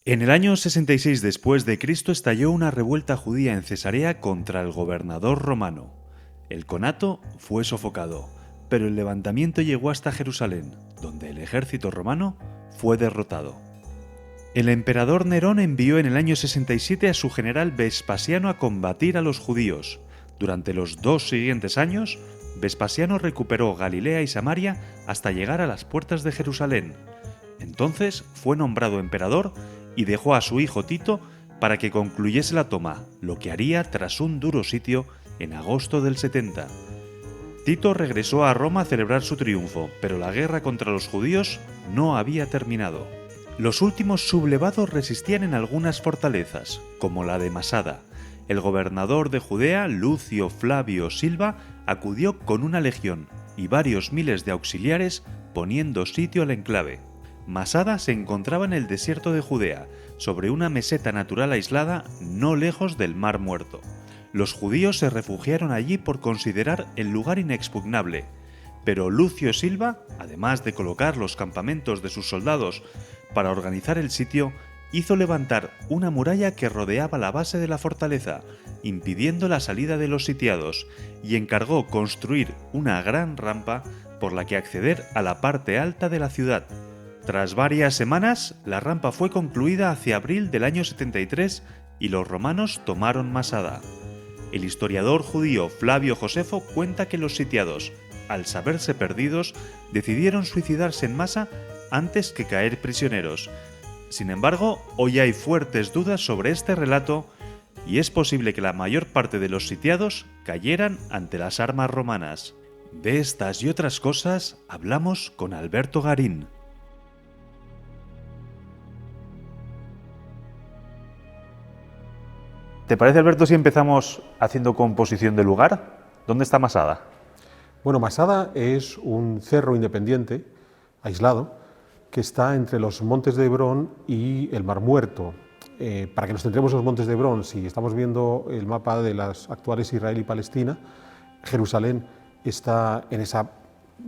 En el año 66 después de Cristo estalló una revuelta judía en Cesarea contra el gobernador romano. El conato fue sofocado, pero el levantamiento llegó hasta Jerusalén, donde el ejército romano fue derrotado. El emperador Nerón envió en el año 67 a su general Vespasiano a combatir a los judíos. Durante los 2 siguientes años, Vespasiano recuperó Galilea y Samaria hasta llegar a las puertas de Jerusalén. Entonces fue nombrado emperador y dejó a su hijo Tito para que concluyese la toma, lo que haría tras un duro sitio en agosto del 70. Tito regresó a Roma a celebrar su triunfo, pero la guerra contra los judíos no había terminado. Los últimos sublevados resistían en algunas fortalezas, como la de Masada. El gobernador de Judea, Lucio Flavio Silva, acudió con una legión y varios miles de auxiliares poniendo sitio al enclave. Masada se encontraba en el desierto de Judea, sobre una meseta natural aislada no lejos del Mar Muerto. Los judíos se refugiaron allí por considerar el lugar inexpugnable, pero Lucio Silva, además de colocar los campamentos de sus soldados para organizar el sitio, hizo levantar una muralla que rodeaba la base de la fortaleza, impidiendo la salida de los sitiados, y encargó construir una gran rampa por la que acceder a la parte alta de la ciudad. Tras varias semanas, la rampa fue concluida hacia abril del año 73 y los romanos tomaron Masada. El historiador judío Flavio Josefo cuenta que los sitiados, al saberse perdidos, decidieron suicidarse en masa antes que caer prisioneros. Sin embargo, hoy hay fuertes dudas sobre este relato y es posible que la mayor parte de los sitiados cayeran ante las armas romanas. De estas y otras cosas hablamos con Alberto Garín. ¿Te parece, Alberto, si empezamos haciendo composición del lugar? ¿Dónde está Masada? Bueno, Masada es un cerro independiente, aislado, que está entre los Montes de Hebrón y el Mar Muerto. Para que nos centremos en los Montes de Hebrón, si estamos viendo el mapa de las actuales Israel y Palestina, Jerusalén está en esa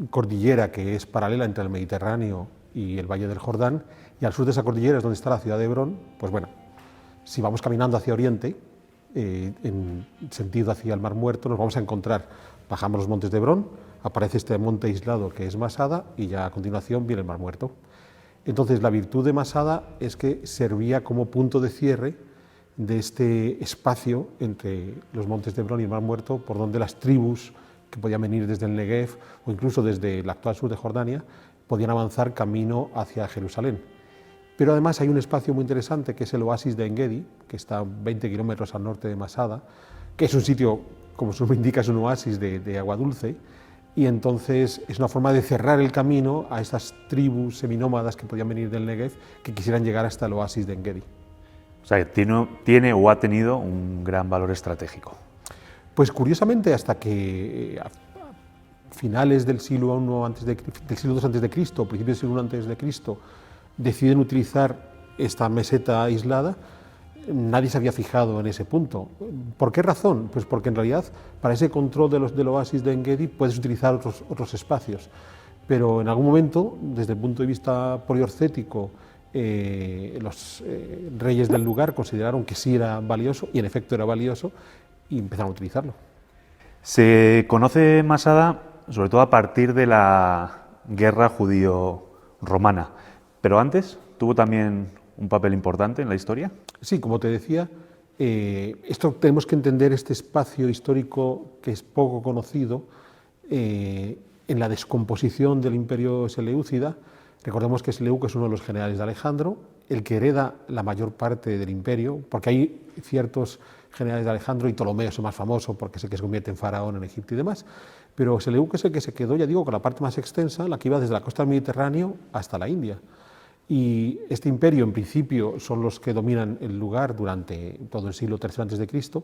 cordillera que es paralela entre el Mediterráneo y el Valle del Jordán, y al sur de esa cordillera es donde está la ciudad de Hebrón. Pues bueno, si vamos caminando hacia oriente, en sentido hacia el Mar Muerto, nos vamos a encontrar, bajamos los Montes de Hebrón, aparece este monte aislado que es Masada y ya a continuación viene el Mar Muerto. Entonces la virtud de Masada es que servía como punto de cierre de este espacio entre los Montes de Hebrón y el Mar Muerto, por donde las tribus que podían venir desde el Negev o incluso desde el actual sur de Jordania podían avanzar camino hacia Jerusalén. Pero además hay un espacio muy interesante que es el oasis de En-Gedi, que está a 20 kilómetros al norte de Masada, que es un sitio, como su nombre indica, es un oasis de agua dulce, y entonces es una forma de cerrar el camino a estas tribus seminómadas que podían venir del Negev, que quisieran llegar hasta el oasis de En-Gedi. O sea, que tiene o ha tenido un gran valor estratégico. Pues curiosamente, hasta que a finales del siglo I del siglo II antes de Cristo, principios del siglo I antes de Cristo, deciden utilizar esta meseta aislada, nadie se había fijado en ese punto. ¿Por qué razón? Pues porque en realidad para ese control del oasis de En-Gedi puedes utilizar otros espacios, pero en algún momento, desde el punto de vista poliorcético, los reyes del lugar consideraron que sí era valioso, y en efecto era valioso, y empezaron a utilizarlo. Se conoce Masada sobre todo a partir de la guerra judío-romana, pero antes tuvo también un papel importante en la historia. Sí, como te decía, esto tenemos que entender este espacio histórico que es poco conocido en la descomposición del imperio seleucida. Recordemos que Seleuco es uno de los generales de Alejandro, el que hereda la mayor parte del imperio, porque hay ciertos generales de Alejandro, y Ptolomeo es el más famoso porque es el que se convierte en faraón en Egipto y demás, pero Seleuco es el que se quedó, ya digo, con la parte más extensa, la que iba desde la costa del Mediterráneo hasta la India. Y este imperio, en principio, son los que dominan el lugar durante todo el siglo III a.C.,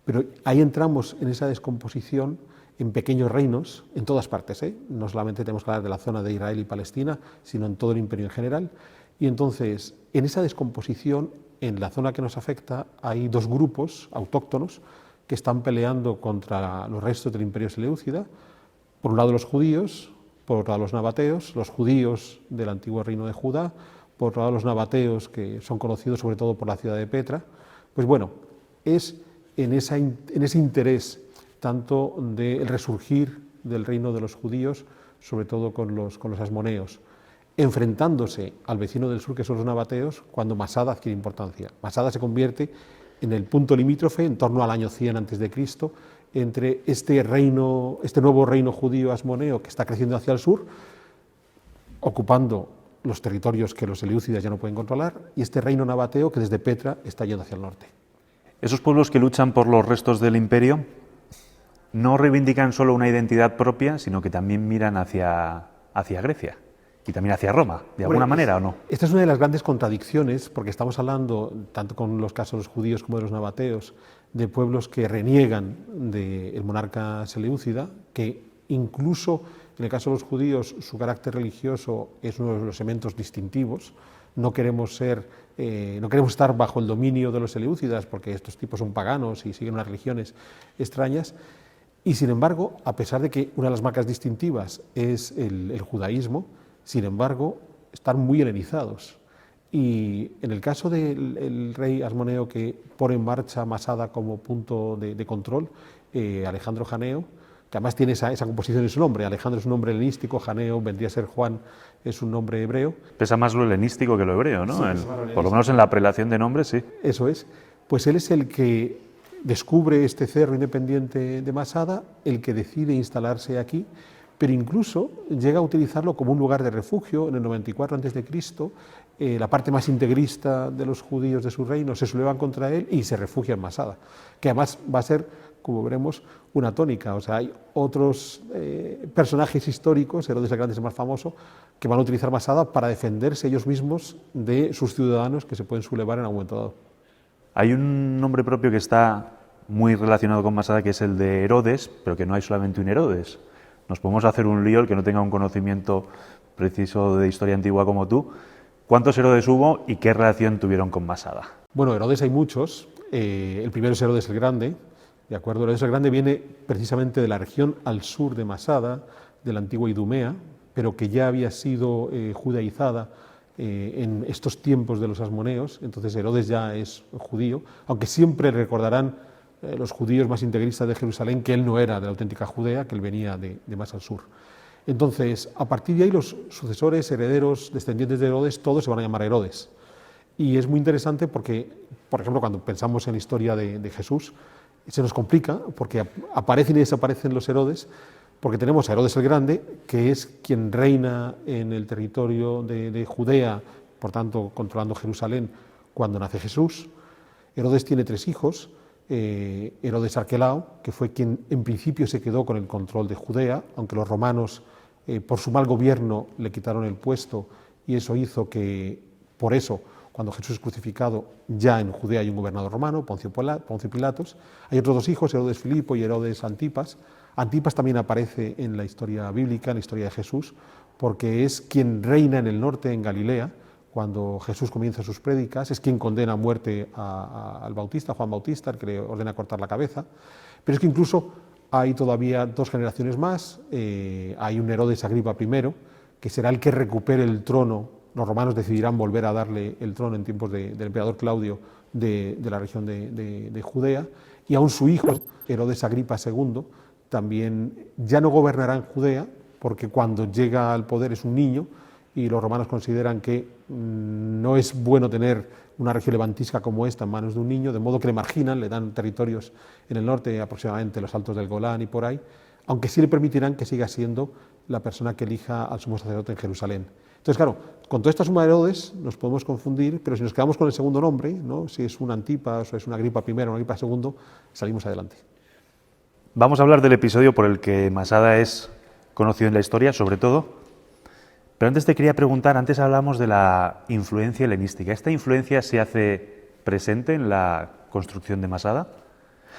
pero ahí entramos en esa descomposición en pequeños reinos, en todas partes, no solamente tenemos que hablar de la zona de Israel y Palestina, sino en todo el imperio en general. Y entonces, en esa descomposición, en la zona que nos afecta, hay dos grupos autóctonos que están peleando contra los restos del imperio seleucida. Por un lado los judíos, por un lado los nabateos, los judíos del antiguo reino de Judá, por todos los nabateos, que son conocidos sobre todo por la ciudad de Petra. Pues bueno, es en ese interés tanto del resurgir del reino de los judíos, sobre todo con los asmoneos, enfrentándose al vecino del sur, que son los nabateos, cuando Masada adquiere importancia. Masada se convierte en el punto limítrofe, en torno al año 100 a.C., entre este nuevo reino judío asmoneo que está creciendo hacia el sur, ocupando los territorios que los eleucidas ya no pueden controlar, y este reino nabateo que desde Petra está yendo hacia el norte. Esos pueblos que luchan por los restos del imperio no reivindican solo una identidad propia, sino que también miran hacia Grecia y también hacia Roma, de alguna manera, ¿o no? Esta es una de las grandes contradicciones, porque estamos hablando, tanto con los casos de los judíos como de los nabateos, de pueblos que reniegan del monarca seleucida, que incluso en el caso de los judíos su carácter religioso es uno de los elementos distintivos. No queremos estar bajo el dominio de los seleucidas, porque estos tipos son paganos y siguen unas religiones extrañas. Y sin embargo, a pesar de que una de las marcas distintivas es el judaísmo, sin embargo, están muy helenizados. Y en el caso del rey asmoneo que pone en marcha Masada como punto de control, Alejandro Janeo, que además tiene esa composición en su nombre. Alejandro es un nombre helenístico, Janeo vendría a ser Juan, es un nombre hebreo. Pesa más lo helenístico que lo hebreo, ¿no? Sí, por lo menos en la prelación de nombres, sí. Eso es. Pues él es el que descubre este cerro independiente de Masada, el que decide instalarse aquí, pero incluso llega a utilizarlo como un lugar de refugio. En el 94 a.C., la parte más integrista de los judíos de su reino se sublevan contra él y se refugia en Masada, que además va a ser, como veremos, una tónica. O sea, hay otros personajes históricos, Herodes el Grande es el más famoso, que van a utilizar Masada para defenderse ellos mismos de sus ciudadanos que se pueden sublevar en algún momento dado. Hay un nombre propio que está muy relacionado con Masada, que es el de Herodes, pero que no hay solamente un Herodes. Nos podemos hacer un lío, el que no tenga un conocimiento preciso de historia antigua como tú. ¿Cuántos Herodes hubo y qué relación tuvieron con Masada? Bueno, Herodes hay muchos. El primero es Herodes el Grande, ¿de acuerdo? Herodes el Grande viene precisamente de la región al sur de Masada, de la antigua Idumea, pero que ya había sido judaizada en estos tiempos de los asmoneos. Entonces Herodes ya es judío, aunque siempre recordarán los judíos más integristas de Jerusalén que él no era de la auténtica Judea, que él venía de más al sur. Entonces, a partir de ahí, los sucesores, herederos, descendientes de Herodes, todos se van a llamar Herodes. Y es muy interesante porque, por ejemplo, cuando pensamos en la historia de Jesús, se nos complica porque aparecen y desaparecen los Herodes, porque tenemos a Herodes el Grande, que es quien reina en el territorio de Judea, por tanto, controlando Jerusalén, cuando nace Jesús. Herodes tiene 3 hijos. Herodes Arquelao, que fue quien en principio se quedó con el control de Judea, aunque los romanos por su mal gobierno le quitaron el puesto, y eso hizo que, por eso, cuando Jesús es crucificado, ya en Judea hay un gobernador romano, Poncio Pilatos. Hay otros 2 hijos, Herodes Filipo y Herodes Antipas. Antipas también aparece en la historia bíblica, en la historia de Jesús, porque es quien reina en el norte, en Galilea, cuando Jesús comienza sus prédicas, es quien condena a muerte al Bautista, Juan Bautista, el que le ordena cortar la cabeza. Pero es que incluso hay todavía 2 generaciones más. Hay un Herodes Agripa I, que será el que recupere el trono. Los romanos decidirán volver a darle el trono en tiempos del emperador Claudio de la región de Judea. Y aún su hijo, Herodes Agripa II, también ya no gobernará en Judea, porque cuando llega al poder es un niño, y los romanos consideran que no es bueno tener una región levantisca como esta en manos de un niño, de modo que le marginan, le dan territorios en el norte, aproximadamente los altos del Golán y por ahí, aunque sí le permitirán que siga siendo la persona que elija al sumo sacerdote en Jerusalén. Entonces, claro, con toda esta suma de Herodes nos podemos confundir, pero si nos quedamos con el segundo nombre, ¿no? Si es un Antipas o es una Agripa I o una Agripa II, salimos adelante. Vamos a hablar del episodio por el que Masada es conocido en la historia, sobre todo. Pero antes te quería preguntar, antes hablamos de la influencia helenística. ¿Esta influencia se hace presente en la construcción de Masada?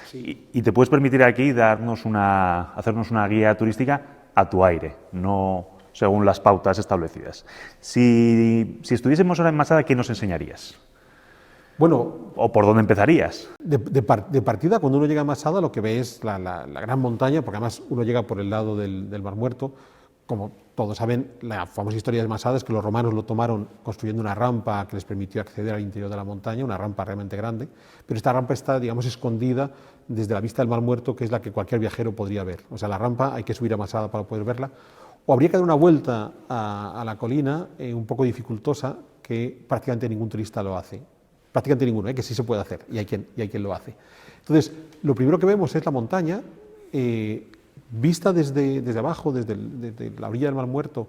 Sí. Y te puedes permitir aquí hacernos una guía turística a tu aire, no según las pautas establecidas. Si estuviésemos ahora en Masada, ¿qué nos enseñarías? Bueno, ¿o por dónde empezarías? De partida, cuando uno llega a Masada, lo que ve es la gran montaña, porque además uno llega por el lado del Mar Muerto, como todos saben, la famosa historia de Masada es que los romanos lo tomaron construyendo una rampa que les permitió acceder al interior de la montaña, una rampa realmente grande, pero esta rampa está, digamos, escondida desde la vista del Mar Muerto, que es la que cualquier viajero podría ver. O sea, la rampa hay que subir a Masada para poder verla, o habría que dar una vuelta a la colina un poco dificultosa, que prácticamente ningún turista lo hace. Prácticamente ninguno, que sí se puede hacer, y hay quien lo hace. Entonces, lo primero que vemos es la montaña, vista desde abajo, desde la orilla del Mar Muerto.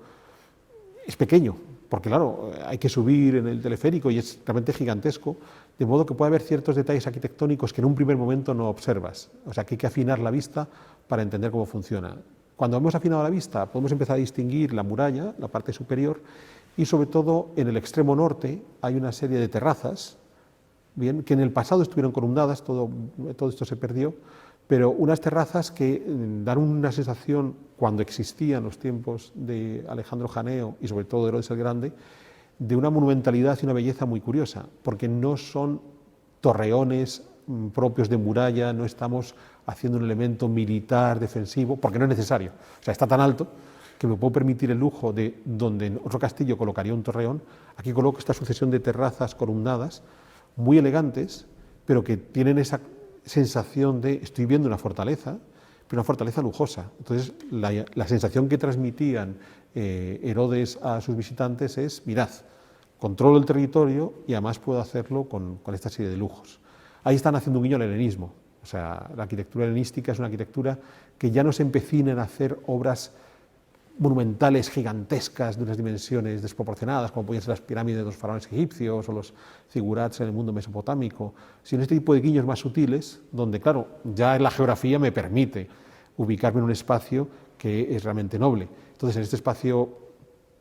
Es pequeño, porque claro, hay que subir en el teleférico y es realmente gigantesco, de modo que puede haber ciertos detalles arquitectónicos que en un primer momento no observas. O sea, que hay que afinar la vista para entender cómo funciona. Cuando hemos afinado la vista, podemos empezar a distinguir la muralla, la parte superior, y sobre todo en el extremo norte hay una serie de terrazas, bien, que en el pasado estuvieron columnadas, todo esto se perdió, pero unas terrazas que dan una sensación, cuando existían los tiempos de Alejandro Janeo y sobre todo de Herodes el Grande, de una monumentalidad y una belleza muy curiosa, porque no son torreones propios de muralla, no estamos haciendo un elemento militar, defensivo, porque no es necesario. O sea, está tan alto que me puedo permitir el lujo de, donde en otro castillo colocaría un torreón, aquí coloco esta sucesión de terrazas columnadas, muy elegantes, pero que tienen esa sensación de estoy viendo una fortaleza, pero una fortaleza lujosa. Entonces, la sensación que transmitían Herodes a sus visitantes es, mirad, controlo el territorio y además puedo hacerlo con esta serie de lujos. Ahí están haciendo un guiño al helenismo. O sea, la arquitectura helenística es una arquitectura que ya no se empecina en hacer obras monumentales, gigantescas, de unas dimensiones desproporcionadas, como podían ser las pirámides de los faraones egipcios o los zigurats en el mundo mesopotámico, sino este tipo de guiños más sutiles, donde, claro, ya la geografía me permite ubicarme en un espacio que es realmente noble. Entonces, en este espacio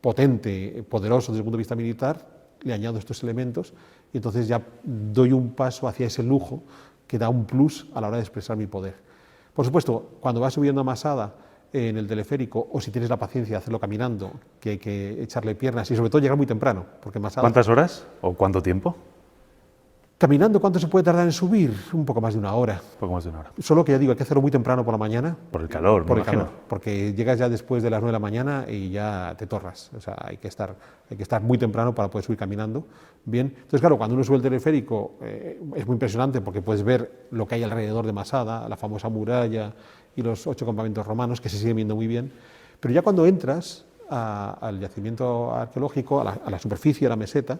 potente, poderoso desde el punto de vista militar, le añado estos elementos y entonces ya doy un paso hacia ese lujo que da un plus a la hora de expresar mi poder. Por supuesto, cuando vas subiendo a Masada en el teleférico, o si tienes la paciencia de hacerlo caminando, que hay que echarle piernas y sobre todo llegar muy temprano, porque Masada... ¿Cuántas horas o cuánto tiempo? Caminando, ¿cuánto se puede tardar en subir? Un poco más de una hora. Un poco más de una hora. Solo que ya digo, hay que hacerlo muy temprano por la mañana. Por el calor, por me el calor, imagino. porque llegas ya después de las 9 de la mañana y ya te torras. O sea, hay que estar muy temprano para poder subir caminando. Bien. Entonces, claro, cuando uno sube el teleférico es muy impresionante porque puedes ver lo que hay alrededor de Masada, la famosa muralla y los 8 campamentos romanos, que se siguen viendo muy bien. Pero ya cuando entras al yacimiento arqueológico, a la superficie, a la meseta,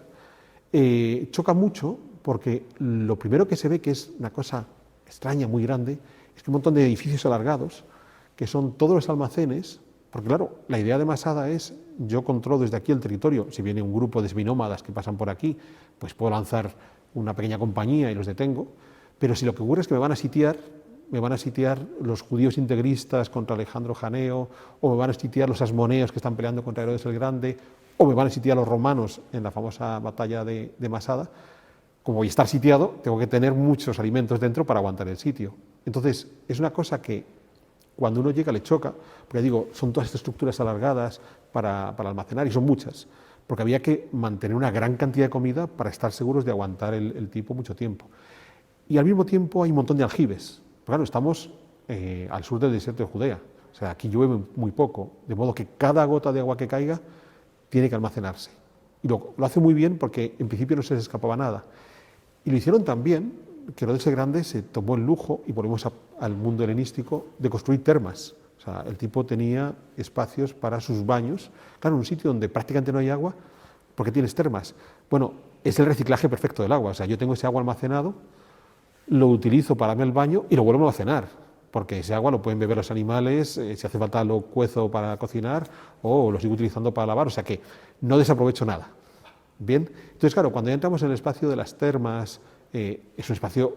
choca mucho porque lo primero que se ve, que es una cosa extraña, muy grande, es que un montón de edificios alargados, que son todos los almacenes, porque claro, la idea de Masada es, yo controlo desde aquí el territorio, si viene un grupo de seminómadas que pasan por aquí, pues puedo lanzar una pequeña compañía y los detengo, pero si lo que ocurre es que me van a sitiar los judíos integristas contra Alejandro Janeo, o me van a sitiar los asmoneos que están peleando contra Herodes el Grande, o me van a sitiar los romanos en la famosa batalla de Masada. Como voy a estar sitiado, tengo que tener muchos alimentos dentro para aguantar el sitio. Entonces, es una cosa que cuando uno llega le choca, porque digo, son todas estas estructuras alargadas para almacenar, y son muchas, porque había que mantener una gran cantidad de comida para estar seguros de aguantar el tipo mucho tiempo. Y al mismo tiempo hay un montón de aljibes. Claro, estamos al sur del desierto de Judea, o sea, aquí llueve muy poco, de modo que cada gota de agua que caiga tiene que almacenarse. Y lo hace muy bien porque en principio no se les escapaba nada. Y lo hicieron tan bien que Herodes el Grande se tomó el lujo, y volvemos al mundo helenístico, de construir termas. O sea, el tipo tenía espacios para sus baños. Claro, en un sitio donde prácticamente no hay agua, ¿por qué tienes termas? Bueno, es el reciclaje perfecto del agua. O sea, yo tengo ese agua almacenado, lo utilizo para darme el baño y lo vuelvo a almacenar, porque ese agua lo pueden beber los animales, si hace falta lo cuezo para cocinar o lo sigo utilizando para lavar, o sea que no desaprovecho nada. Bien, entonces claro, cuando ya entramos en el espacio de las termas, es un espacio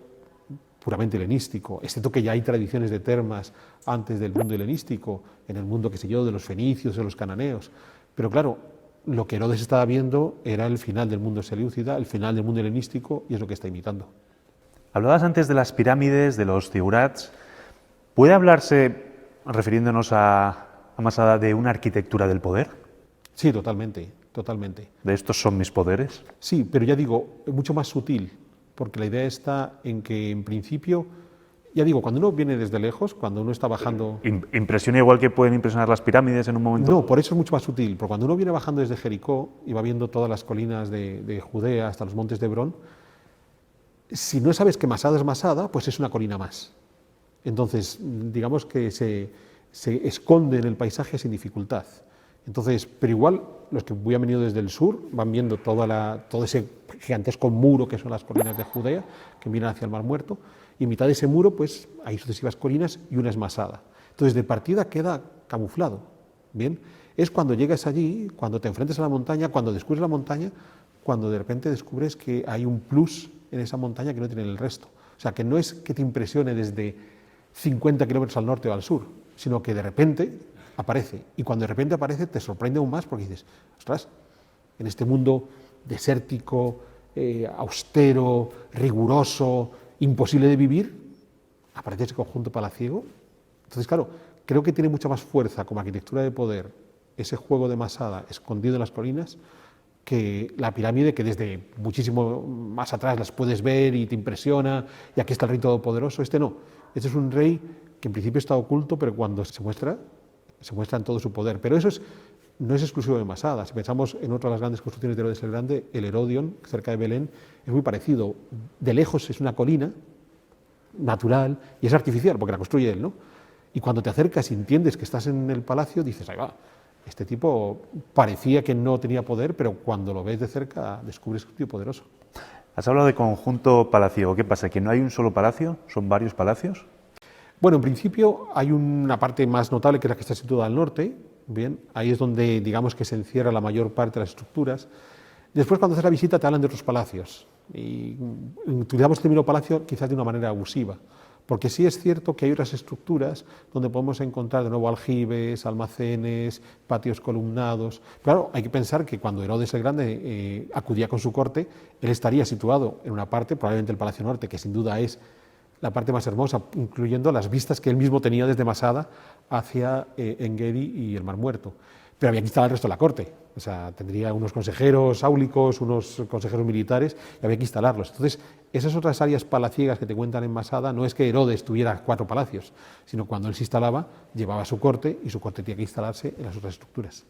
puramente helenístico, excepto que ya hay tradiciones de termas antes del mundo helenístico, en el mundo, qué sé yo, de los fenicios, de los cananeos, pero claro, lo que Herodes estaba viendo era el final del mundo seleucida, el final del mundo helenístico, y es lo que está imitando. Hablabas antes de las pirámides, de los zigurats. ¿Puede hablarse, refiriéndonos a Masada, de una arquitectura del poder? Sí, totalmente, totalmente. ¿De estos son mis poderes? Sí, pero ya digo, mucho más sutil, porque la idea está en que, en principio, Ya digo, cuando uno viene desde lejos, cuando uno está bajando... ¿Impresiona igual que pueden impresionar las pirámides en un momento? No, por eso es mucho más sutil, porque cuando uno viene bajando desde Jericó y va viendo todas las colinas de Judea hasta los montes de Hebrón, si no sabes que Masada es Masada, pues es una colina más. Entonces, digamos que se esconde en el paisaje sin dificultad. Entonces, pero igual los que han venido desde el sur van viendo todo ese gigantesco muro que son las colinas de Judea, que miran hacia el Mar Muerto, y en mitad de ese muro pues hay sucesivas colinas y una es Masada. Entonces, de partida queda camuflado. Bien, es cuando llegas allí, cuando te enfrentas a la montaña, cuando descubres la montaña, cuando de repente descubres que hay un plus en esa montaña que no tiene el resto. O sea, que no es que te impresione desde 50 kilómetros al norte o al sur, sino que de repente aparece. Y cuando de repente aparece te sorprende aún más porque dices, ostras, en este mundo desértico, austero, riguroso, imposible de vivir, aparece ese conjunto palaciego. Entonces, claro, creo que tiene mucha más fuerza como arquitectura de poder ese juego de Masada escondido en las colinas que la pirámide, que desde muchísimo más atrás las puedes ver y te impresiona, y aquí está el rey todopoderoso. Este no, este es un rey que en principio está oculto, pero cuando se muestra en todo su poder. Pero eso no es exclusivo de Masada. Si pensamos en otra de las grandes construcciones de Herodes el Grande, el Herodion, cerca de Belén, es muy parecido. De lejos es una colina natural y es artificial, porque la construye él, ¿no? Y cuando te acercas y entiendes que estás en el palacio, dices, ahí va, este tipo parecía que no tenía poder, pero cuando lo ves de cerca descubres que es un tío poderoso. Has hablado de conjunto palaciego. ¿Qué pasa? ¿Que no hay un solo palacio? ¿Son varios palacios? Bueno, en principio hay una parte más notable que es la que está situada al norte. Bien, ahí es donde digamos que se encierra la mayor parte de las estructuras. Después, cuando haces la visita, te hablan de otros palacios. Y utilizamos el término palacio quizás de una manera abusiva, porque sí es cierto que hay otras estructuras donde podemos encontrar de nuevo aljibes, almacenes, patios columnados. Claro, hay que pensar que cuando Herodes el Grande acudía con su corte, él estaría situado en una parte, probablemente el Palacio Norte, que sin duda es la parte más hermosa, incluyendo las vistas que él mismo tenía desde Masada hacia En-Gedi y el Mar Muerto. Pero había que instalar el resto de la corte. O sea, tendría unos consejeros áulicos, unos consejeros militares, y había que instalarlos. Entonces, esas otras áreas palaciegas que te cuentan en Masada, no es que Herodes tuviera 4 palacios, sino cuando él se instalaba, llevaba su corte, y su corte tenía que instalarse en las otras estructuras.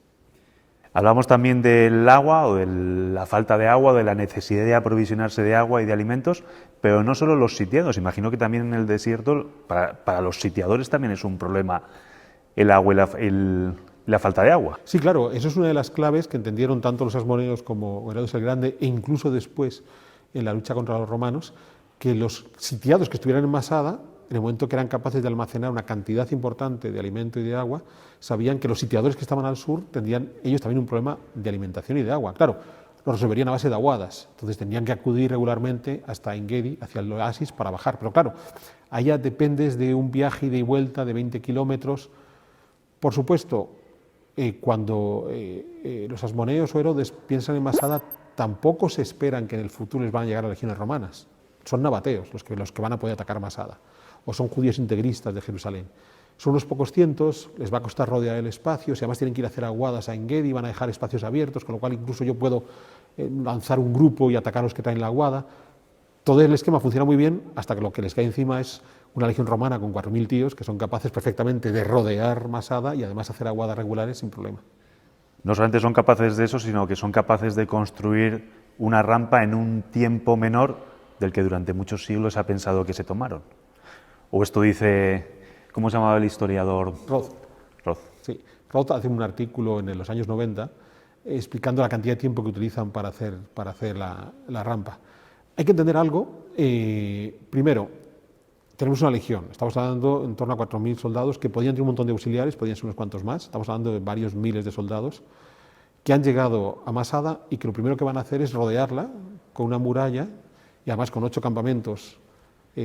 Hablamos también del agua, o de la falta de agua, de la necesidad de aprovisionarse de agua y de alimentos, pero no solo los sitiados. Imagino que también en el desierto, para los sitiadores también es un problema el agua y la falta de agua. Sí, claro, eso es una de las claves que entendieron tanto los asmoneos como Herodes el Grande, e incluso después en la lucha contra los romanos, que los sitiados que estuvieran en Masada, en el momento que eran capaces de almacenar una cantidad importante de alimento y de agua, sabían que los sitiadores que estaban al sur tendrían ellos también un problema de alimentación y de agua. Claro, lo resolverían a base de aguadas, entonces tendrían que acudir regularmente hasta En-Gedi, hacia el oasis, para bajar. Pero claro, allá dependes de un viaje ida y vuelta de 20 kilómetros. Por supuesto, cuando los asmoneos o Herodes piensan en Masada, tampoco se esperan que en el futuro les van a llegar las legiones romanas. Son nabateos los que van a poder atacar Masada, o son judíos integristas de Jerusalén. Son unos pocos cientos, les va a costar rodear el espacio, si además tienen que ir a hacer aguadas a En-Gedi, van a dejar espacios abiertos, con lo cual incluso yo puedo lanzar un grupo y atacar a los que traen la aguada. Todo el esquema funciona muy bien hasta que lo que les cae encima es una legión romana con 4.000 tíos que son capaces perfectamente de rodear Masada y además hacer aguadas regulares sin problema. No solamente son capaces de eso, sino que son capaces de construir una rampa en un tiempo menor del que durante muchos siglos se ha pensado que se tomaron. O esto dice, ¿cómo se llamaba el historiador? Roth. Sí, Roth hace un artículo en los años 90 explicando la cantidad de tiempo que utilizan para hacer la rampa. Hay que entender algo. Primero, tenemos una legión. Estamos hablando en torno a 4.000 soldados que podían tener un montón de auxiliares, podían ser unos cuantos más. Estamos hablando de varios miles de soldados que han llegado a Masada y que lo primero que van a hacer es rodearla con una muralla y además con 8 campamentos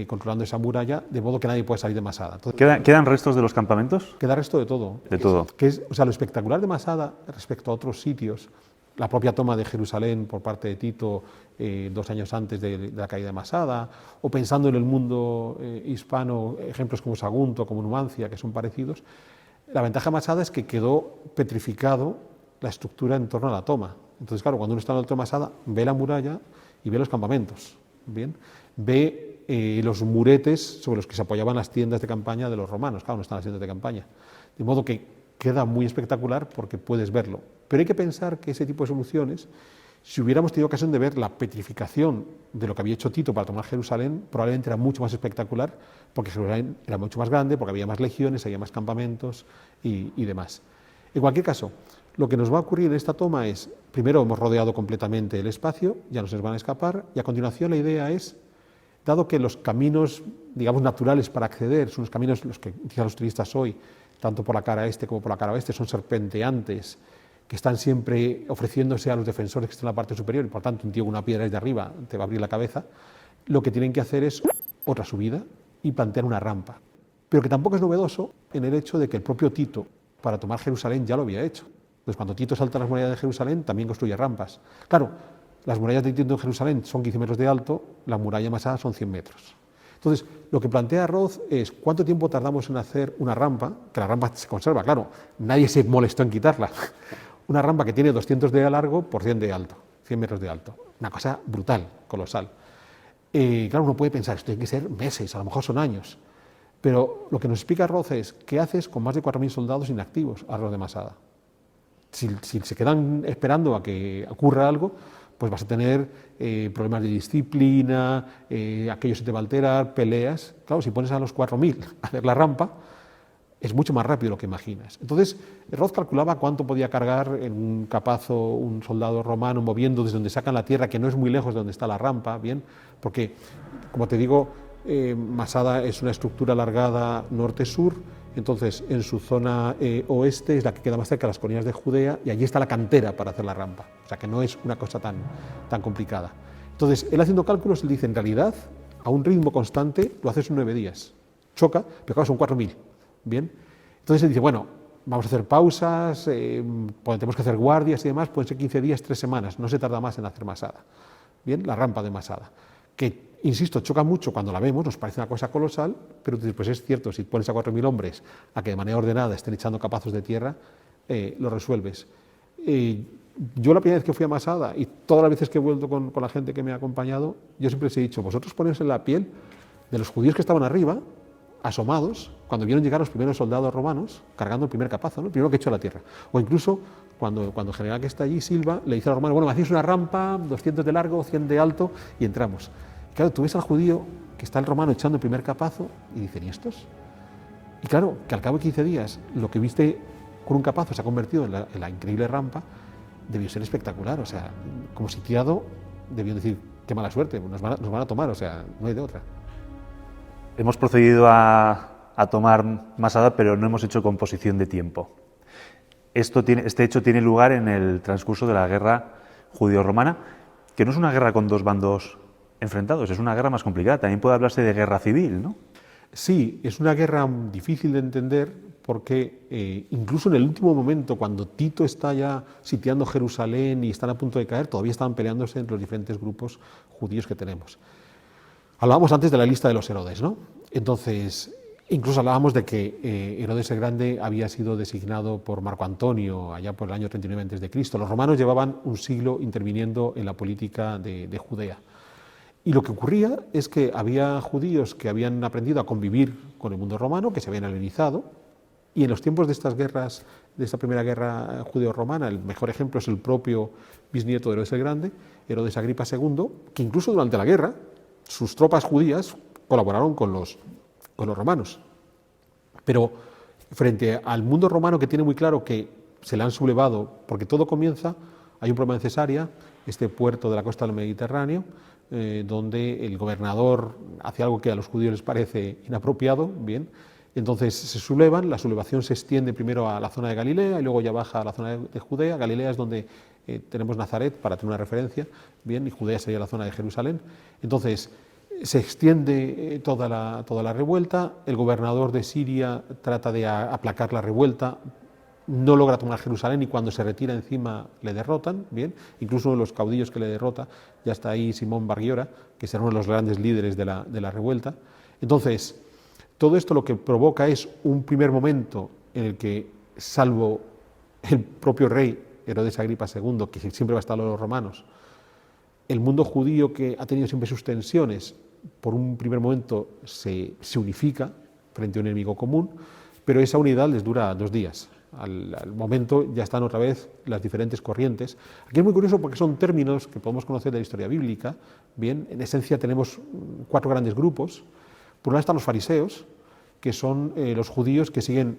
controlando esa muralla, de modo que nadie puede salir de Masada. Entonces, ¿Quedan restos de los campamentos? Queda resto de todo. De todo. O sea, lo espectacular de Masada respecto a otros sitios, la propia toma de Jerusalén por parte de Tito 2 años antes de la caída de Masada, o pensando en el mundo hispano, ejemplos como Sagunto, como Numancia, que son parecidos. La ventaja de Masada es que quedó petrificado la estructura en torno a la toma. Entonces, claro, cuando uno está en el alto de Masada, ve la muralla y ve los campamentos. Bien, ve los muretes sobre los que se apoyaban las tiendas de campaña de los romanos. Claro, no están las tiendas de campaña. De modo que queda muy espectacular porque puedes verlo. Pero hay que pensar que ese tipo de soluciones, si hubiéramos tenido ocasión de ver la petrificación de lo que había hecho Tito para tomar Jerusalén, probablemente era mucho más espectacular, porque Jerusalén era mucho más grande, porque había más legiones, había más campamentos y demás. En cualquier caso, lo que nos va a ocurrir en esta toma es, primero hemos rodeado completamente el espacio, ya no se nos van a escapar, y a continuación la idea es, dado que los caminos, digamos, naturales para acceder, son los caminos los que utilizan los turistas hoy, tanto por la cara este como por la cara oeste, son serpenteantes, que están siempre ofreciéndose a los defensores que están en la parte superior, y por tanto un tío con una piedra desde arriba te va a abrir la cabeza, lo que tienen que hacer es otra subida y plantear una rampa. Pero que tampoco es novedoso en el hecho de que el propio Tito, para tomar Jerusalén, ya lo había hecho. Entonces, cuando Tito salta las murallas de Jerusalén, también construye rampas. Claro, las murallas de Tito en Jerusalén son 15 metros de alto, la muralla más alta son 100 metros. Entonces, lo que plantea Roth es cuánto tiempo tardamos en hacer una rampa, que la rampa se conserva, claro, nadie se molestó en quitarla. Una rampa que tiene 200 de largo por 100 de alto, 100 metros de alto. Una cosa brutal, colosal. Claro, uno puede pensar, esto tiene que ser meses, a lo mejor son años. Pero lo que nos explica Roth es, ¿qué haces con más de 4.000 soldados inactivos alrededor de Masada? Si se quedan esperando a que ocurra algo, pues vas a tener problemas de disciplina, aquello se te va a alterar, peleas. Claro, si pones a los 4.000 a hacer la rampa, es mucho más rápido de lo que imaginas. Entonces, Roth calculaba cuánto podía cargar en un capazo un soldado romano moviendo desde donde sacan la tierra, que no es muy lejos de donde está la rampa, bien, porque, como te digo, Masada es una estructura alargada norte-sur, entonces en su zona oeste es la que queda más cerca de las colinas de Judea, y allí está la cantera para hacer la rampa, o sea que no es una cosa tan complicada. Entonces, él haciendo cálculos, él dice, en realidad, a un ritmo constante lo haces en 9 días. Choca, pero claro, son 4.000. Bien, entonces él dice, bueno, vamos a hacer pausas, tenemos que hacer guardias y demás, pueden ser 15 días, 3 semanas, no se tarda más en hacer Masada. Bien, la rampa de Masada, que, insisto, choca mucho cuando la vemos, nos parece una cosa colosal, pero pues es cierto, si pones a 4.000 hombres a que de manera ordenada estén echando capazos de tierra, lo resuelves. Yo la primera vez que fui a Masada y todas las veces que he vuelto con la gente que me ha acompañado, yo siempre les he dicho, vosotros ponéis en la piel de los judíos que estaban arriba, asomados, cuando vieron llegar los primeros soldados romanos cargando el primer capazo, ¿no? El primero que echó a la tierra. O incluso cuando el general que está allí, Silva, le dice a los romanos, bueno, me hacéis una rampa, 200 de largo, 100 de alto, y entramos. Y claro, tú ves al judío que está el romano echando el primer capazo y dicen, ¿y estos? Y claro, que al cabo de 15 días lo que viste con un capazo se ha convertido en la increíble rampa, debió ser espectacular. O sea, como sitiado, debían decir, qué mala suerte, nos van a tomar, o sea, no hay de otra. Hemos procedido a tomar Masada, pero no hemos hecho composición de tiempo. Este hecho tiene lugar en el transcurso de la guerra judío-romana, que no es una guerra con dos bandos enfrentados, es una guerra más complicada. También puede hablarse de guerra civil, ¿no? Sí, es una guerra difícil de entender porque incluso en el último momento, cuando Tito está ya sitiando Jerusalén y están a punto de caer, todavía estaban peleándose entre los diferentes grupos judíos que tenemos. Hablábamos antes de la lista de los Herodes, ¿no? Entonces, incluso hablábamos de que Herodes el Grande había sido designado por Marco Antonio allá por el año 39 a.C. Los romanos llevaban un siglo interviniendo en la política de Judea. Y lo que ocurría es que había judíos que habían aprendido a convivir con el mundo romano, que se habían helenizado, y en los tiempos de estas guerras, de esta primera guerra judeo-romana, el mejor ejemplo es el propio bisnieto de Herodes el Grande, Herodes Agripa II, que incluso durante la guerra sus tropas judías colaboraron con los romanos. Pero frente al mundo romano, que tiene muy claro que se le han sublevado, porque todo comienza, hay un problema en Cesarea, este puerto de la costa del Mediterráneo, donde el gobernador hace algo que a los judíos les parece inapropiado, bien, entonces se sublevan, la sublevación se extiende primero a la zona de Galilea y luego ya baja a la zona de Judea. Galilea es donde tenemos Nazaret, para tener una referencia, bien, y Judea sería la zona de Jerusalén. Entonces se extiende toda la revuelta, el gobernador de Siria trata de aplacar la revuelta, no logra tomar Jerusalén y cuando se retira encima le derrotan, bien, incluso uno de los caudillos que le derrota, ya está ahí Simón Bargiora, que será uno de los grandes líderes de la revuelta. Entonces, todo esto lo que provoca es un primer momento en el que, salvo el propio rey Herodes Agripa II, que siempre va a estar a los romanos, el mundo judío, que ha tenido siempre sus tensiones, por un primer momento se unifica frente a un enemigo común, pero esa unidad les dura 2 días. Al momento ya están otra vez las diferentes corrientes. Aquí es muy curioso porque son términos que podemos conocer de la historia bíblica. Bien, en esencia tenemos 4 grandes grupos. Por un lado están los fariseos, que son los judíos que siguen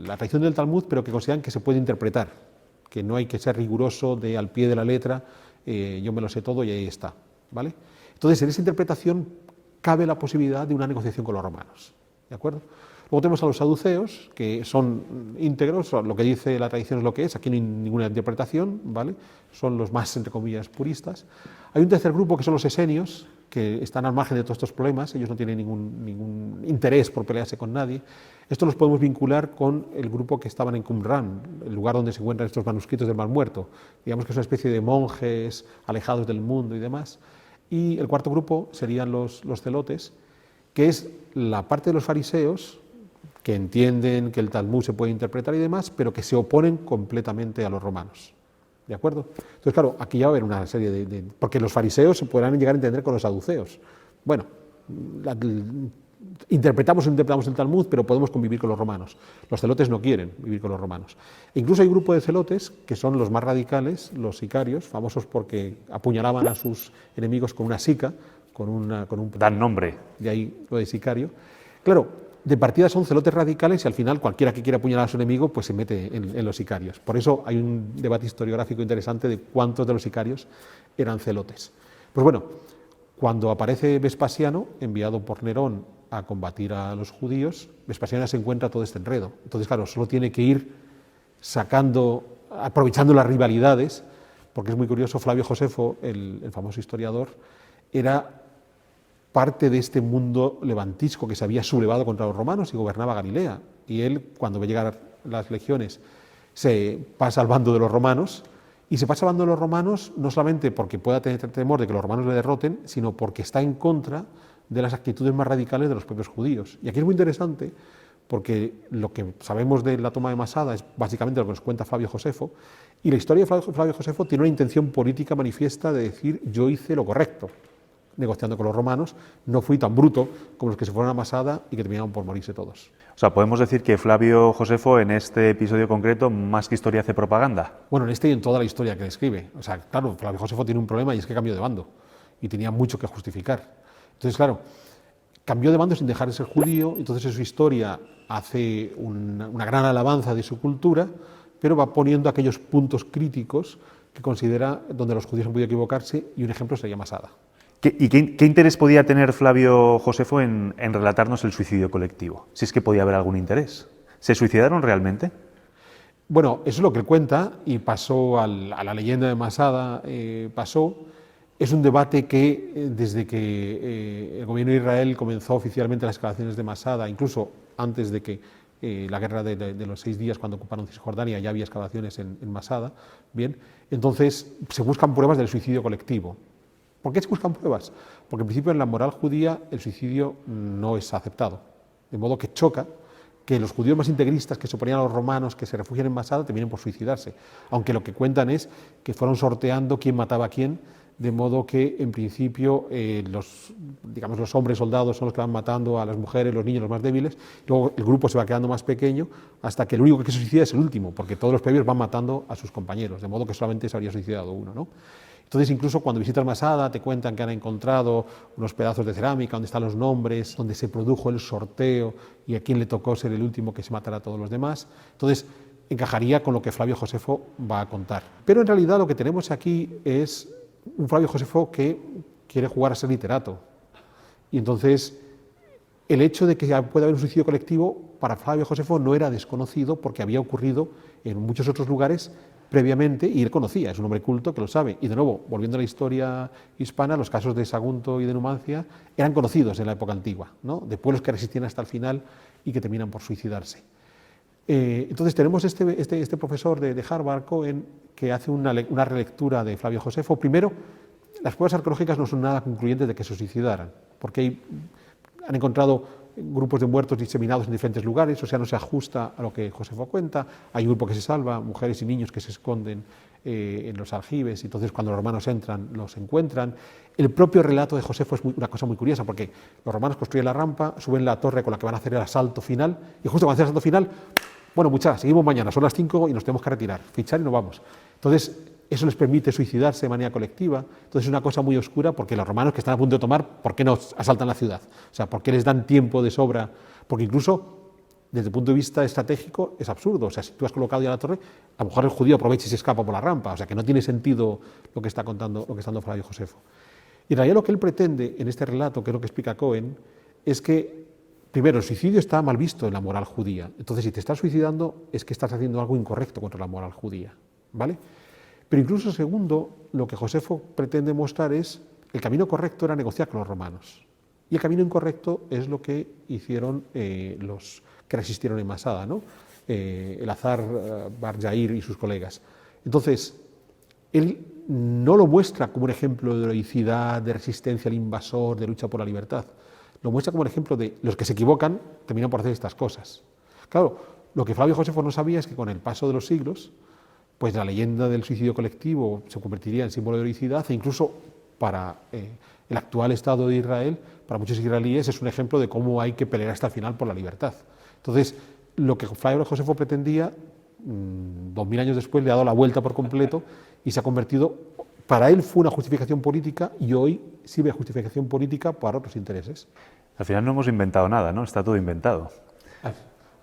la tradición del Talmud, pero que consideran que se puede interpretar, que no hay que ser riguroso de al pie de la letra, yo me lo sé todo y ahí está, ¿vale? Entonces, en esa interpretación cabe la posibilidad de una negociación con los romanos, ¿de acuerdo? Luego tenemos a los saduceos, que son íntegros, lo que dice la tradición es lo que es, aquí no hay ninguna interpretación, ¿vale? Son los más, entre comillas, puristas. Hay un tercer grupo que son los esenios, que están al margen de todos estos problemas, ellos no tienen ningún interés por pelearse con nadie. Esto los podemos vincular con el grupo que estaban en Qumran, el lugar donde se encuentran estos manuscritos del Mar Muerto. Digamos que es una especie de monjes alejados del mundo y demás. Y el cuarto grupo serían los celotes, que es la parte de los fariseos, que entienden que el Talmud se puede interpretar y demás, pero que se oponen completamente a los romanos. ¿De acuerdo? Entonces, claro, aquí ya va a haber una serie porque los fariseos se podrán llegar a entender con los saduceos. Bueno, interpretamos el Talmud, pero podemos convivir con los romanos. Los celotes no quieren vivir con los romanos. E incluso hay un grupo de celotes, que son los más radicales, los sicarios, famosos porque apuñalaban a sus enemigos con una sica, con un... Dan nombre. De ahí lo de sicario. Claro, de partida son celotes radicales y al final cualquiera que quiera apuñalar a su enemigo pues se mete en los sicarios. Por eso hay un debate historiográfico interesante de cuántos de los sicarios eran celotes. Pues bueno, cuando aparece Vespasiano, enviado por Nerón a combatir a los judíos, Vespasiano se encuentra todo este enredo. Entonces, claro, solo tiene que ir aprovechando las rivalidades, porque es muy curioso, Flavio Josefo, el famoso historiador, era parte de este mundo levantisco que se había sublevado contra los romanos y gobernaba Galilea. Y él, cuando ve llegar las legiones, se pasa al bando de los romanos, y se pasa al bando de los romanos no solamente porque pueda tener temor de que los romanos le derroten, sino porque está en contra de las actitudes más radicales de los propios judíos. Y aquí es muy interesante porque lo que sabemos de la toma de Masada es básicamente lo que nos cuenta Flavio Josefo, y la historia de Flavio Josefo tiene una intención política manifiesta de decir yo hice lo correcto negociando con los romanos, no fui tan bruto como los que se fueron a Masada y que terminaron por morirse todos. O sea, podemos decir que Flavio Josefo en este episodio concreto, más que historia, hace propaganda. Bueno, en este y en toda la historia que describe. O sea, claro, Flavio Josefo tiene un problema y es que cambió de bando y tenía mucho que justificar. Entonces, claro, cambió de bando sin dejar de ser judío, entonces en su historia hace una gran alabanza de su cultura, pero va poniendo aquellos puntos críticos que considera donde los judíos han podido equivocarse, y un ejemplo sería Masada. ¿Y qué interés podía tener Flavio Josefo en relatarnos el suicidio colectivo? Si es que podía haber algún interés. ¿Se suicidaron realmente? Bueno, eso es lo que él cuenta y pasó a la leyenda de Masada, pasó. Es un debate que desde que el gobierno de Israel comenzó oficialmente las excavaciones de Masada, incluso antes de que la guerra de los 6 días cuando ocuparon Cisjordania, ya había excavaciones en Masada, bien, entonces se buscan pruebas del suicidio colectivo. ¿Por qué se buscan pruebas? Porque en principio en la moral judía el suicidio no es aceptado, de modo que choca que los judíos más integristas que se oponían a los romanos que se refugian en Masada terminen por suicidarse, aunque lo que cuentan es que fueron sorteando quién mataba a quién, de modo que en principio los hombres soldados son los que van matando a las mujeres, los niños, los más débiles, luego el grupo se va quedando más pequeño hasta que el único que se suicida es el último, porque todos los previos van matando a sus compañeros, de modo que solamente se habría suicidado uno, ¿no? Entonces, incluso cuando visitas Masada, te cuentan que han encontrado unos pedazos de cerámica donde están los nombres, donde se produjo el sorteo y a quién le tocó ser el último que se matara a todos los demás. Entonces, encajaría con lo que Flavio Josefo va a contar. Pero en realidad lo que tenemos aquí es un Flavio Josefo que quiere jugar a ser literato. Y entonces, el hecho de que pueda haber un suicidio colectivo para Flavio Josefo no era desconocido porque había ocurrido en muchos otros lugares previamente, y él conocía, es un hombre culto que lo sabe. Y de nuevo, volviendo a la historia hispana, los casos de Sagunto y de Numancia eran conocidos en la época antigua, ¿no? De pueblos que resistían hasta el final y que terminan por suicidarse. Entonces tenemos este profesor de Harvard, Cohen, que hace una relectura de Flavio Josefo. Primero, las pruebas arqueológicas no son nada concluyentes de que se suicidaran, porque han encontrado grupos de muertos diseminados en diferentes lugares, o sea, no se ajusta a lo que Josefo cuenta. Hay un grupo que se salva, mujeres y niños que se esconden en los aljibes, y entonces cuando los romanos entran los encuentran. El propio relato de Josefo es una cosa muy curiosa, porque los romanos construyen la rampa, suben la torre con la que van a hacer el asalto final, y justo cuando hacen el asalto final, bueno, muchachos, seguimos mañana, son las 5 y nos tenemos que retirar, fichar y nos vamos. Entonces, eso les permite suicidarse de manera colectiva. Entonces es una cosa muy oscura, porque los romanos que están a punto de tomar, ¿por qué no asaltan la ciudad? O sea, ¿por qué les dan tiempo de sobra? Porque incluso desde el punto de vista estratégico es absurdo. O sea, si tú has colocado ya la torre, a lo mejor el judío aprovecha y se escapa por la rampa. O sea, que no tiene sentido lo que está contando, lo que está dando Flavio Josefo. Y en realidad lo que él pretende en este relato, que es lo que explica Cohen, es que, primero, el suicidio está mal visto en la moral judía. Entonces, si te estás suicidando, es que estás haciendo algo incorrecto contra la moral judía, ¿vale? Pero incluso, segundo, lo que Josefo pretende mostrar es el camino correcto era negociar con los romanos. Y el camino incorrecto es lo que hicieron los que resistieron en Masada, ¿no? El Azar Bar Yair y sus colegas. Entonces, él no lo muestra como un ejemplo de heroicidad, de resistencia al invasor, de lucha por la libertad. Lo muestra como un ejemplo de los que se equivocan terminan por hacer estas cosas. Claro, lo que Flavio Josefo no sabía es que con el paso de los siglos, pues la leyenda del suicidio colectivo se convertiría en símbolo de heroicidad, e incluso para el actual Estado de Israel, para muchos israelíes, es un ejemplo de cómo hay que pelear hasta el final por la libertad. Entonces, lo que Flavio Josefo pretendía, 2000 años después, le ha dado la vuelta por completo y se ha convertido, para él fue una justificación política y hoy sirve de justificación política para otros intereses. Al final no hemos inventado nada, ¿no? Está todo inventado.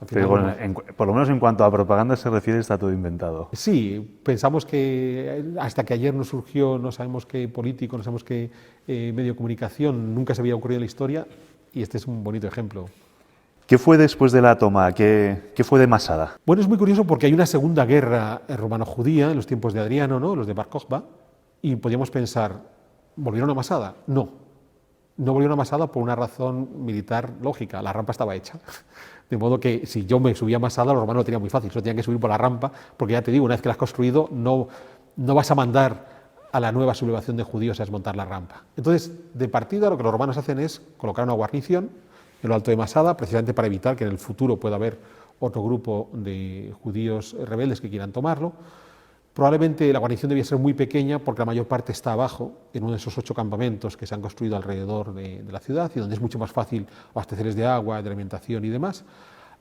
Final, pero bueno, por lo menos en cuanto a propaganda se refiere, está todo inventado. Sí, pensamos que hasta que ayer nos surgió, no sabemos qué político, no sabemos qué medio de comunicación, nunca se había ocurrido en la historia, y este es un bonito ejemplo. ¿Qué fue después de la toma? ¿Qué fue de Masada? Bueno, es muy curioso porque hay una segunda guerra romano-judía en los tiempos de Adriano, ¿no? Los de Bar Kokhba, y podríamos pensar, ¿volvieron a Masada? No volvieron a Masada por una razón militar lógica, la rampa estaba hecha. De modo que si yo me subía a Masada, los romanos lo tenían muy fácil, solo tenían que subir por la rampa, porque ya te digo, una vez que la has construido, no vas a mandar a la nueva sublevación de judíos a desmontar la rampa. Entonces, de partida, lo que los romanos hacen es colocar una guarnición en lo alto de Masada, precisamente para evitar que en el futuro pueda haber otro grupo de judíos rebeldes que quieran tomarlo. Probablemente la guarnición debía ser muy pequeña porque la mayor parte está abajo, en uno de esos 8 campamentos que se han construido alrededor de la ciudad y donde es mucho más fácil abastecerles de agua, de alimentación y demás,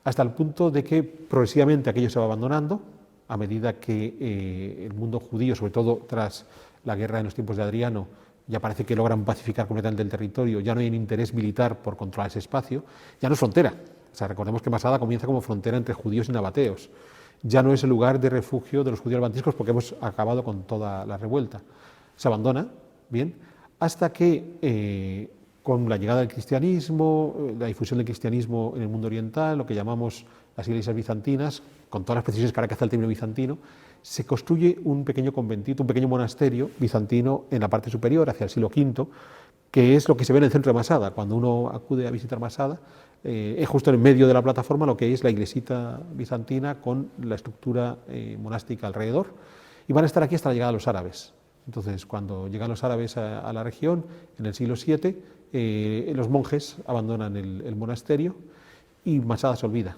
hasta el punto de que progresivamente aquello se va abandonando a medida que el mundo judío, sobre todo tras la guerra en los tiempos de Adriano, ya parece que logran pacificar completamente el territorio, ya no hay un interés militar por controlar ese espacio, ya no es frontera. O sea, recordemos que Masada comienza como frontera entre judíos y nabateos. Ya no es el lugar de refugio de los judíos albantiscos porque hemos acabado con toda la revuelta. Se abandona, bien, hasta que con la llegada del cristianismo, la difusión del cristianismo en el mundo oriental, lo que llamamos las iglesias bizantinas, con todas las precisiones que ahora que hace el término bizantino, se construye un pequeño conventito, un pequeño monasterio bizantino en la parte superior, hacia el siglo V, que es lo que se ve en el centro de Masada. Cuando uno acude a visitar Masada, es justo en medio de la plataforma lo que es la iglesita bizantina con la estructura monástica alrededor, y van a estar aquí hasta la llegada de los árabes. Entonces, cuando llegan los árabes a la región, en el siglo VII, los monjes abandonan el monasterio y Masada se olvida.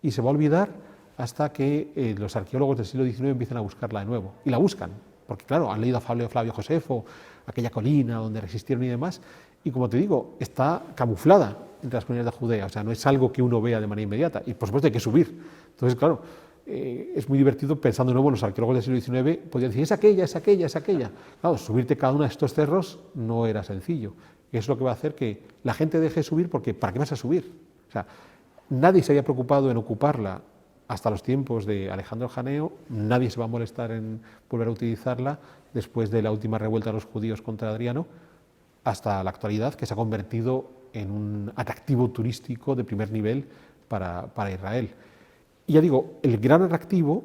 Y se va a olvidar hasta que los arqueólogos del siglo XIX empiezan a buscarla de nuevo. Y la buscan, porque claro, han leído a Flavio Josefo, aquella colina donde resistieron y demás, y como te digo, está camuflada entre las comunidades de Judea, o sea, no es algo que uno vea de manera inmediata, y por supuesto hay que subir. Entonces, claro, es muy divertido pensando de nuevo, los arqueólogos del siglo XIX podían decir, es aquella, es aquella, es aquella. Claro, subirte cada uno de estos cerros no era sencillo, y es lo que va a hacer que la gente deje de subir, porque ¿para qué vas a subir? O sea, nadie se había preocupado en ocuparla hasta los tiempos de Alejandro Janeo, nadie se va a molestar en volver a utilizarla después de la última revuelta de los judíos contra Adriano, hasta la actualidad, que se ha convertido en un atractivo turístico de primer nivel para Israel. Y ya digo, el gran atractivo,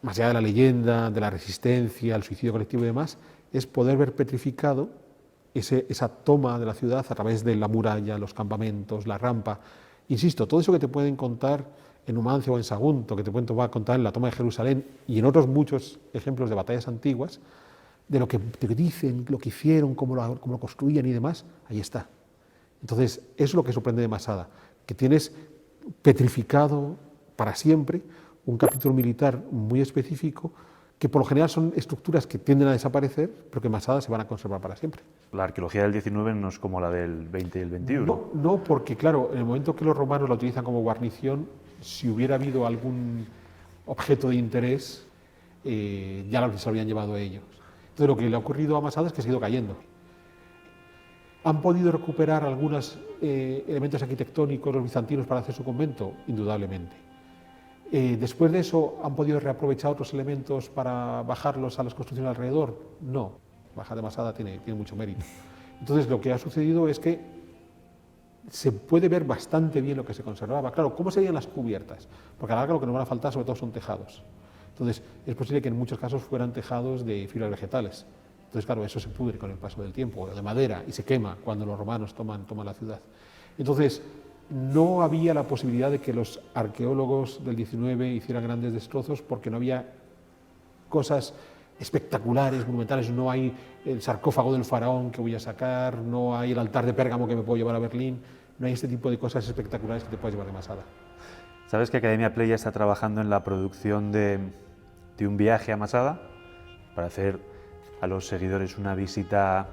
más allá de la leyenda, de la resistencia, el suicidio colectivo y demás, es poder ver petrificado esa toma de la ciudad a través de la muralla, los campamentos, la rampa. Insisto, todo eso que te pueden contar en Numancia o en Sagunto, que te pueden contar en la toma de Jerusalén y en otros muchos ejemplos de batallas antiguas, de lo que te dicen, lo que hicieron, cómo lo construían y demás, ahí está. Entonces, eso es lo que sorprende de Masada, que tienes petrificado para siempre un capítulo militar muy específico que por lo general son estructuras que tienden a desaparecer, pero que en Masada se van a conservar para siempre. La arqueología del 19 no es como la del 20 y el 21. No, porque claro, en el momento que los romanos la utilizan como guarnición, si hubiera habido algún objeto de interés, ya se lo habían llevado a ellos. Entonces lo que le ha ocurrido a Masada es que se ha ido cayendo. ¿Han podido recuperar algunos elementos arquitectónicos los bizantinos para hacer su convento? Indudablemente. Después de eso, ¿han podido reaprovechar otros elementos para bajarlos a las construcciones alrededor? No, bajar de Masada tiene mucho mérito. Entonces lo que ha sucedido es que se puede ver bastante bien lo que se conservaba. Claro, ¿cómo serían las cubiertas? Porque a la larga lo que nos van a faltar sobre todo son tejados. Entonces es posible que en muchos casos fueran tejados de fibras vegetales. Entonces claro, eso se pudre con el paso del tiempo, o de madera, y se quema cuando los romanos toman la ciudad. Entonces no había la posibilidad de que los arqueólogos del 19 hicieran grandes destrozos porque no había cosas espectaculares, monumentales, no hay el sarcófago del faraón que voy a sacar, no hay el altar de Pérgamo que me puedo llevar a Berlín, no hay este tipo de cosas espectaculares que te puedes llevar de Masada. ¿Sabes que Academia Play ya está trabajando en la producción de un viaje a Masada para hacer a los seguidores una visita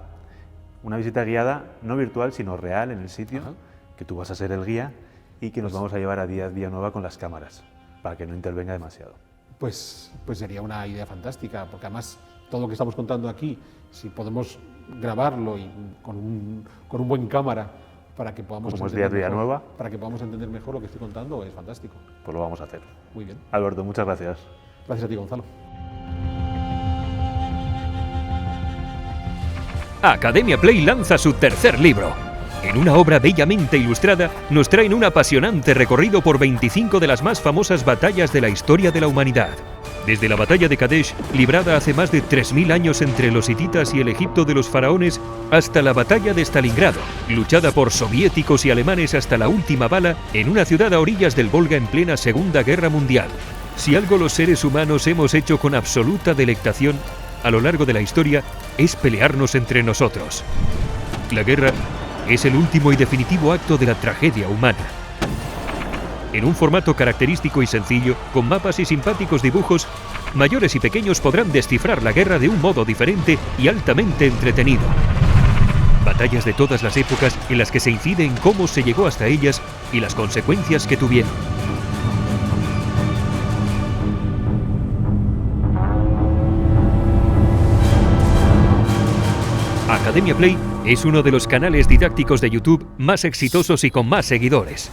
guiada, no virtual, sino real en el sitio? Ajá. Que tú vas a ser el guía y que nos vamos a llevar a Díaz Villanueva con las cámaras, para que no intervenga demasiado. Pues sería una idea fantástica, porque además todo lo que estamos contando aquí, si podemos grabarlo y con un buen cámara para que podamos entender mejor lo que estoy contando, es fantástico. Pues lo vamos a hacer. Muy bien. Alberto, muchas gracias. Gracias a ti, Gonzalo. Academia Play lanza su tercer libro. En una obra bellamente ilustrada, nos traen un apasionante recorrido por 25 de las más famosas batallas de la historia de la humanidad. Desde la batalla de Kadesh, librada hace más de 3000 años entre los hititas y el Egipto de los faraones, hasta la batalla de Stalingrado, luchada por soviéticos y alemanes hasta la última bala en una ciudad a orillas del Volga en plena Segunda Guerra Mundial. Si algo los seres humanos hemos hecho con absoluta delectación a lo largo de la historia, es pelearnos entre nosotros. La guerra es el último y definitivo acto de la tragedia humana. En un formato característico y sencillo, con mapas y simpáticos dibujos, mayores y pequeños podrán descifrar la guerra de un modo diferente y altamente entretenido. Batallas de todas las épocas en las que se incide en cómo se llegó hasta ellas y las consecuencias que tuvieron. Academia Play es uno de los canales didácticos de YouTube más exitosos y con más seguidores.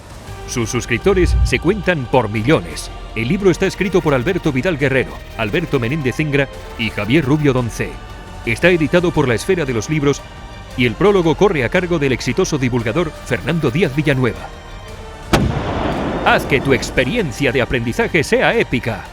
Sus suscriptores se cuentan por millones. El libro está escrito por Alberto Vidal Guerrero, Alberto Menéndez Ingra y Javier Rubio Doncé. Está editado por La Esfera de los Libros y el prólogo corre a cargo del exitoso divulgador Fernando Díaz Villanueva. Haz que tu experiencia de aprendizaje sea épica.